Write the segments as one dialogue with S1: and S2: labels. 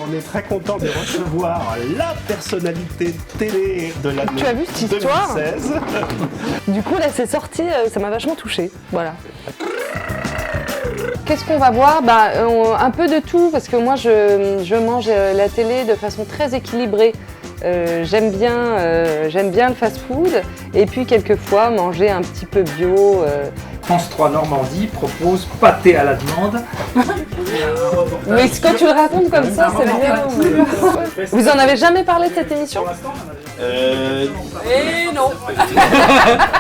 S1: On est très content de recevoir la personnalité télé de l'année 2016.
S2: Tu as vu cette histoire ? Du coup, là, c'est sorti, ça m'a vachement touchée. Voilà. Qu'est-ce qu'on va voir ? Un peu de tout, parce que moi, je mange la télé de façon très équilibrée. J'aime bien le fast-food, et puis quelquefois manger un petit peu bio.
S3: France 3 Normandie propose pâté à la demande.
S2: Mais quand tu le racontes comme ça, c'est bien. Vous en avez jamais parlé de cette émission ? Eh non.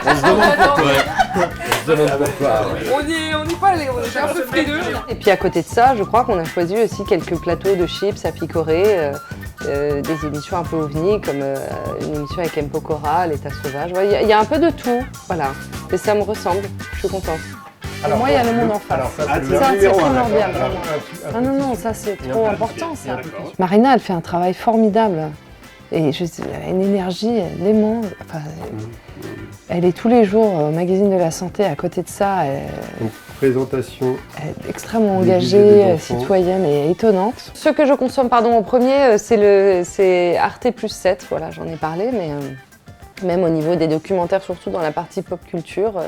S4: On se demande pourquoi.
S2: On n'y pas allé, on était un peu frileux. Et puis à côté de ça, je crois qu'on a choisi aussi quelques plateaux de chips à picorer, des émissions un peu ovni, comme une émission avec M. Pokora, l'État sauvage. Il y a un peu de tout, voilà. Et ça me ressemble, je suis contente. Alors, moi, il y a le monde en face. Ça, c'est primordial. Ah non, ça c'est trop important, ça. Marina, elle fait un travail formidable. Et elle a une énergie, elle aimante. Enfin, elle est tous les jours au magazine de la santé. À côté de ça,
S4: une présentation.
S2: Elle est extrêmement engagée, citoyenne et étonnante. Ce que je consomme en premier, c'est Arte plus 7. Voilà, j'en ai parlé, mais même au niveau des documentaires, surtout dans la partie pop culture,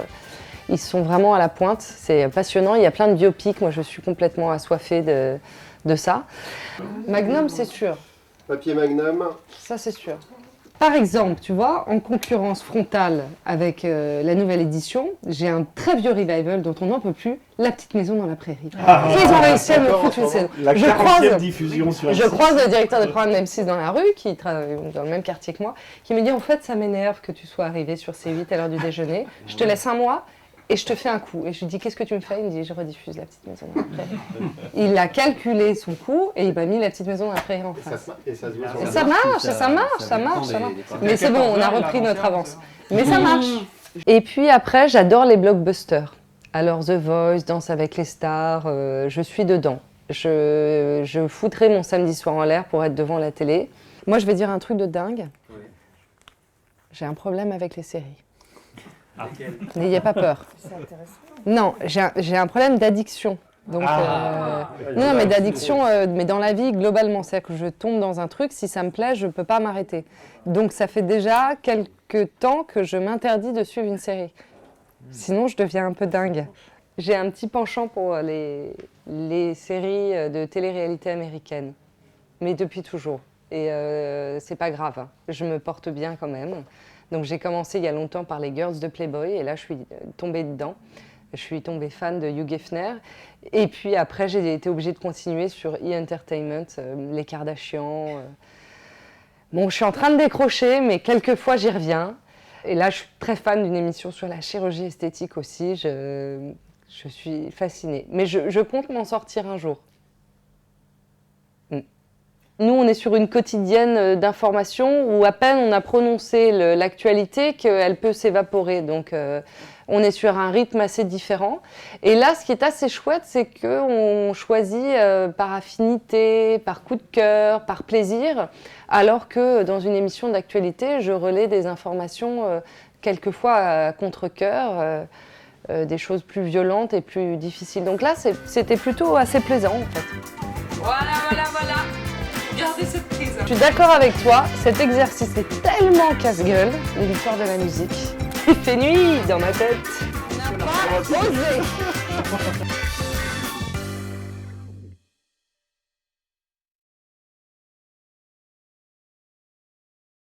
S2: ils sont vraiment à la pointe. C'est passionnant. Il y a plein de biopics. Moi, je suis complètement assoiffée de ça. Magnum, c'est sûr.
S4: Papier Magnum.
S2: Ça, c'est sûr. Par exemple, tu vois, en concurrence frontale avec la nouvelle édition, j'ai un très vieux revival dont on n'en peut plus, La Petite Maison dans la Prairie. Ils ont réussi à me foutre une scène.
S1: La 40e diffusion sur
S2: Je croise le directeur de programme M6 dans la rue, qui travaille dans le même quartier que moi, qui me dit « En fait, ça m'énerve que tu sois arrivé sur C8 à l'heure du déjeuner. Je te laisse un mois. Et je te fais un coup. » Et je lui dis « Qu'est-ce que tu me fais ?» Il me dit « Je rediffuse La Petite Maison dans la Prairie. » Il a calculé son coût et il m'a mis La Petite Maison dans la Prairie en face.
S4: Et ça se voit sur
S2: Et ça marche. Mais c'est bon, on a repris notre avance. Mais ça marche. Et puis après, j'adore les blockbusters. Alors The Voice, Danse avec les stars, je suis dedans. Je foutrais mon samedi soir en l'air pour être devant la télé. Moi, je vais dire un truc de dingue. J'ai un problème avec les séries. N'ayez pas peur. Non, j'ai un problème d'addiction. Donc, non, mais d'addiction, mais dans la vie globalement, c'est-à-dire que je tombe dans un truc, si ça me plaît, je peux pas m'arrêter. Donc, ça fait déjà quelques temps que je m'interdis de suivre une série. Sinon, je deviens un peu dingue. J'ai un petit penchant pour les séries de télé-réalité américaines, mais depuis toujours. Et c'est pas grave, hein. Je me porte bien quand même. Donc j'ai commencé il y a longtemps par les Girls de Playboy et là je suis tombée dedans. Je suis tombée fan de Hugh Hefner. Et puis après j'ai été obligée de continuer sur E! Entertainment, les Kardashians. Bon, je suis en train de décrocher, mais quelquefois j'y reviens. Et là je suis très fan d'une émission sur la chirurgie esthétique aussi. Je suis fascinée. Mais je compte m'en sortir un jour. Nous, on est sur une quotidienne d'information où à peine on a prononcé l'actualité qu'elle peut s'évaporer. Donc, on est sur un rythme assez différent. Et là, ce qui est assez chouette, c'est qu'on choisit par affinité, par coup de cœur, par plaisir, alors que dans une émission d'actualité, je relais des informations quelquefois à contre-cœur, des choses plus violentes et plus difficiles. Donc là, c'était plutôt assez plaisant, en fait.
S5: Voilà. Gardez cette prise.
S2: Je suis d'accord avec toi, cet exercice est tellement casse-gueule, l'histoire de la musique. Il fait nuit dans ma tête. On n'a pas osé.